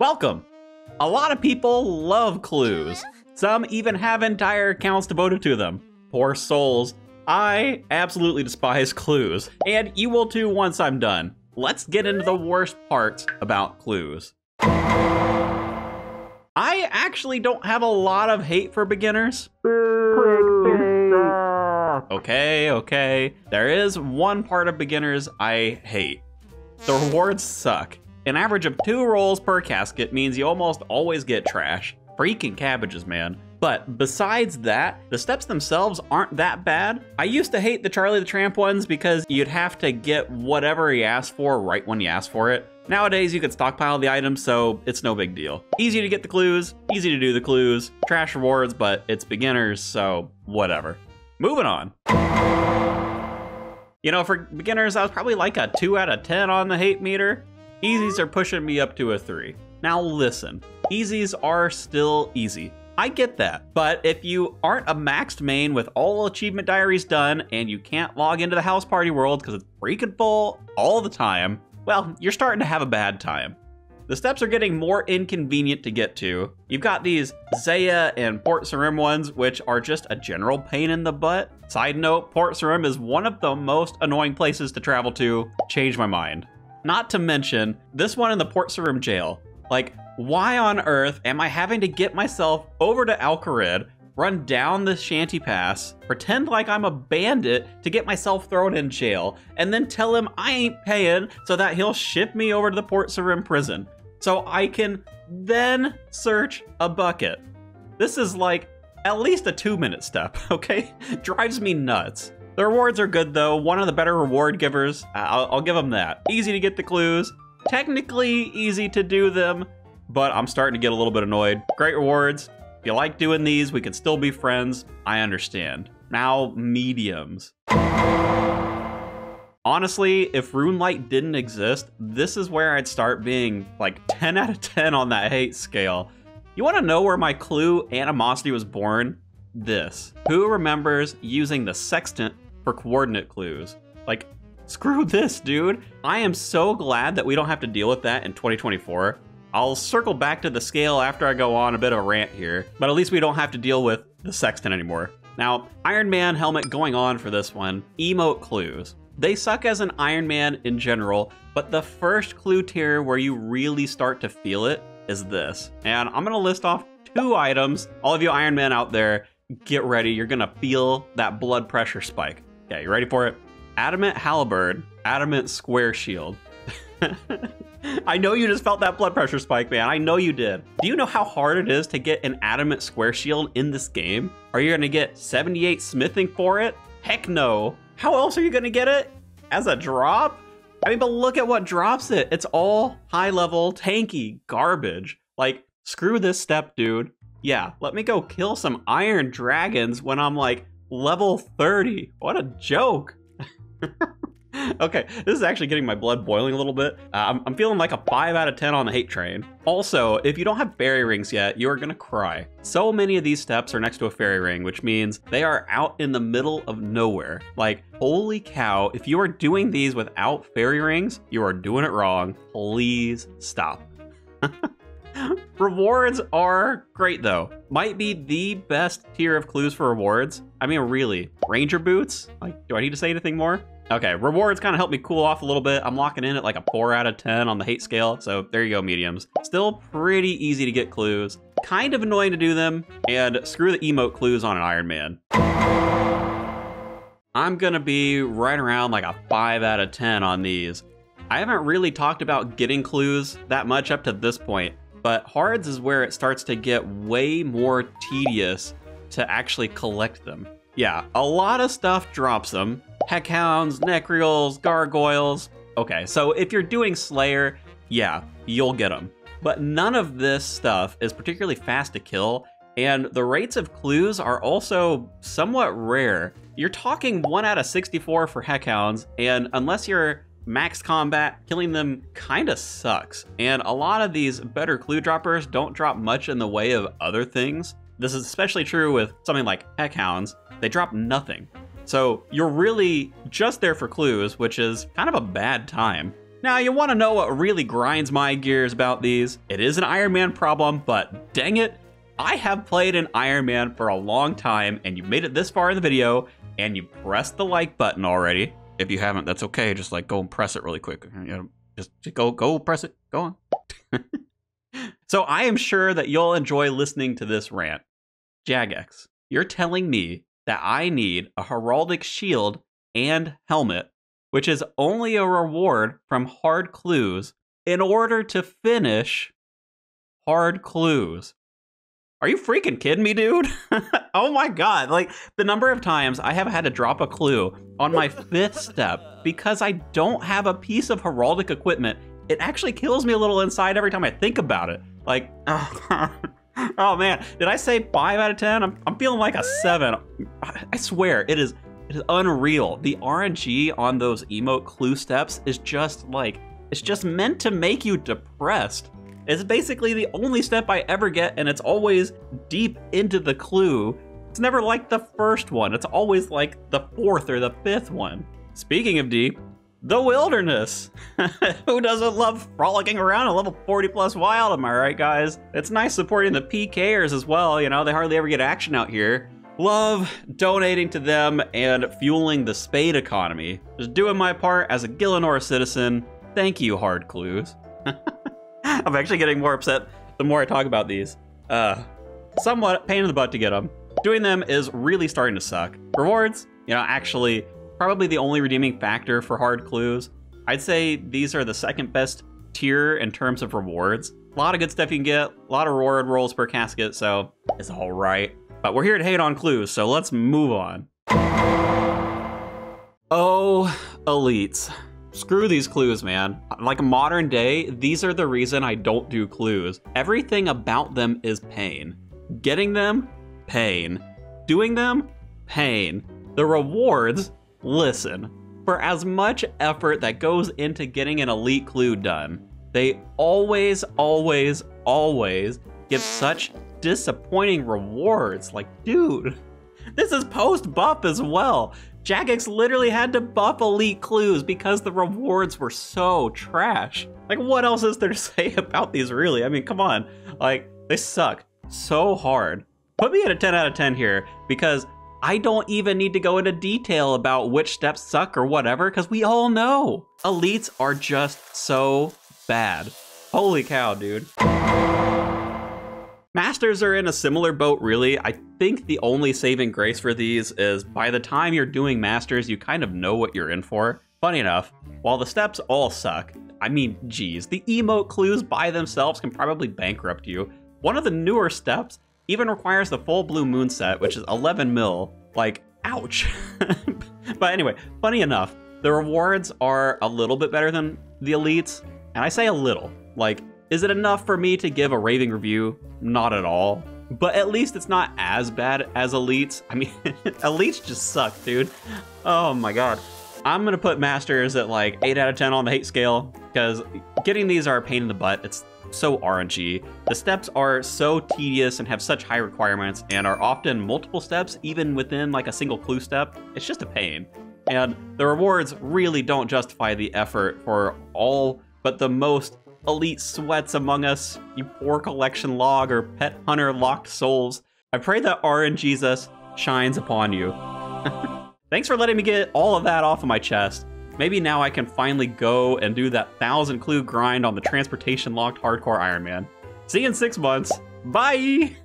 Welcome! A lot of people love clues. Some even have entire accounts devoted to them. Poor souls. I absolutely despise clues, and you will too once I'm done. Let's get into the worst parts about clues. I actually don't have a lot of hate for beginners. Okay. There is one part of beginners I hate. The rewards suck. An average of 2 rolls per casket means you almost always get trash. Freaking cabbages, man. But besides that, the steps themselves aren't that bad. I used to hate the Charlie the Tramp ones because you'd have to get whatever he asked for right when you asked for it. Nowadays, you can stockpile the items, so it's no big deal. Easy to get the clues, easy to do the clues, trash rewards, but it's beginners, so whatever. Moving on. You know, for beginners, I was probably like a 2 out of 10 on the hate meter. Easies are pushing me up to a 3. Now listen, easies are still easy. I get that, but if you aren't a maxed main with all achievement diaries done and you can't log into the house party world because it's freaking full all the time, well, you're starting to have a bad time. The steps are getting more inconvenient to get to. You've got these Zaya and Port Sarim ones, which are just a general pain in the butt. Side note, Port Sarim is one of the most annoying places to travel to. Changed my mind. Not to mention, this one in the Port Sarim jail. Like, why on earth am I having to get myself over to Alcarid, run down the shanty pass, pretend like I'm a bandit to get myself thrown in jail, and then tell him I ain't paying so that he'll ship me over to the Port Sarim prison so I can then search a bucket. This is like at least a 2-minute step, okay? Drives me nuts. The rewards are good though, one of the better reward givers. I'll give them that. Easy to get the clues, technically easy to do them, but I'm starting to get a little bit annoyed. Great rewards. If you like doing these, we can still be friends. I understand. Now, mediums. Honestly, if Runelight didn't exist, this is where I'd start being like 10 out of 10 on that hate scale. You want to know where my clue animosity was born? This. Who remembers using the sextant for coordinate clues? Like, screw this, dude. I am so glad that we don't have to deal with that in 2024. I'll circle back to the scale after I go on a bit of a rant here, but at least we don't have to deal with the sextant anymore. Now, Iron Man helmet going on for this one, emote clues. They suck as an Iron Man in general, but the first clue tier where you really start to feel it is this. And I'm gonna list off 2 items. All of you Iron Man out there, get ready. You're gonna feel that blood pressure spike. Okay, you ready for it? Adamant halberd, adamant square shield. I know you just felt that blood pressure spike, man. I know you did. Do you know how hard it is to get an adamant square shield in this game? Are you gonna get 78 smithing for it? Heck no. How else are you gonna get it? As a drop? I mean, but look at what drops it. It's all high level, tanky garbage. Like, screw this step, dude. Yeah, let me go kill some iron dragons when I'm like level 30. What a joke. Okay, this is actually getting my blood boiling a little bit. I'm feeling like a 5 out of 10 on the hate train. Also, if you don't have fairy rings yet, you are gonna cry. So many of these steps are next to a fairy ring, which means they are out in the middle of nowhere. Like, holy cow, if you are doing these without fairy rings, you are doing it wrong. Please stop. Rewards are great though. Might be the best tier of clues for rewards. I mean, really, ranger boots? Like, do I need to say anything more? Okay, rewards kind of help me cool off a little bit. I'm locking in at like a 4 out of 10 on the hate scale, so there you go, mediums. Still pretty easy to get clues. Kind of annoying to do them, and screw the emote clues on an Iron Man. I'm gonna be right around like a 5 out of 10 on these. I haven't really talked about getting clues that much up to this point, but hards is where it starts to get way more tedious to actually collect them. Yeah, a lot of stuff drops them. Heckhounds, Necrials, Gargoyles. Okay, so if you're doing Slayer, yeah, you'll get them. But none of this stuff is particularly fast to kill, and the rates of clues are also somewhat rare. You're talking 1 out of 64 for Heckhounds, and unless you're max combat, killing them kinda sucks. And a lot of these better clue droppers don't drop much in the way of other things. This is especially true with something like Heckhounds. They drop nothing. So you're really just there for clues, which is kind of a bad time. Now, you want to know what really grinds my gears about these? It is an Iron Man problem, but dang it, I have played an Iron Man for a long time, and you made it this far in the video, and you pressed the like button already. If you haven't, that's okay. Just like go and press it really quick. You know, just go press it. Go on. So I am sure that you'll enjoy listening to this rant. Jagex, you're telling me that I need a heraldic shield and helmet, which is only a reward from hard clues, in order to finish hard clues. Are you freaking kidding me, dude? Oh my god, like the number of times I have had to drop a clue on my 5th step because I don't have a piece of heraldic equipment. It actually kills me a little inside every time I think about it. Like, oh man, did I say 5 out of 10? I'm feeling like a 7. I swear, it is unreal. The RNG on those emote clue steps is just like, it's just meant to make you depressed. It's basically the only step I ever get, and it's always deep into the clue. It's never like the first one. It's always like the 4th or the 5th one. Speaking of deep, the wilderness. Who doesn't love frolicking around a level 40 plus wild, am I right, guys? It's nice supporting the PKers as well, you know, they hardly ever get action out here. Love donating to them and fueling the spade economy. Just doing my part as a Gillinor citizen. Thank you, hard clues. I'm actually getting more upset the more I talk about these. Somewhat pain in the butt to get them. Doing them is really starting to suck. Rewards, you know, actually probably the only redeeming factor for hard clues. I'd say these are the 2nd best tier in terms of rewards. A lot of good stuff you can get, a lot of reward rolls per casket, so it's all right. But we're here to hate on clues, so let's move on. Oh, elites. Screw these clues, man. Like modern day, these are the reason I don't do clues. Everything about them is pain. Getting them, pain. Doing them, pain. The rewards, listen. For as much effort that goes into getting an elite clue done, they always give such disappointing rewards. Like, dude, this is post-buff as well. Jagex literally had to buff elite clues because the rewards were so trash. Like, what else is there to say about these, really? I mean, come on. Like, they suck so hard. Put me at a 10 out of 10 here, because I don't even need to go into detail about which steps suck or whatever, because we all know. Elites are just so bad. Holy cow, dude. Masters are in a similar boat, really. I think the only saving grace for these is by the time you're doing Masters, you kind of know what you're in for. Funny enough, while the steps all suck, I mean, geez, the emote clues by themselves can probably bankrupt you. One of the newer steps even requires the full blue moon set, which is 11 mil. Like, ouch. But anyway, funny enough, the rewards are a little bit better than the elites, and I say a little. Like, is it enough for me to give a raving review? Not at all. But at least it's not as bad as elites. I mean, elites just suck, dude. Oh my god. I'm gonna put Masters at like 8 out of 10 on the hate scale, because getting these are a pain in the butt. It's so RNG. The steps are so tedious and have such high requirements and are often multiple steps, even within like a single clue step. It's just a pain. And the rewards really don't justify the effort for all but the most elite sweats among us, you poor collection log or pet hunter locked souls. I pray that RNGesus shines upon you. Thanks for letting me get all of that off of my chest. Maybe now I can finally go and do that 1,000 clue grind on the transportation locked hardcore Iron Man. See you in 6 months. Bye!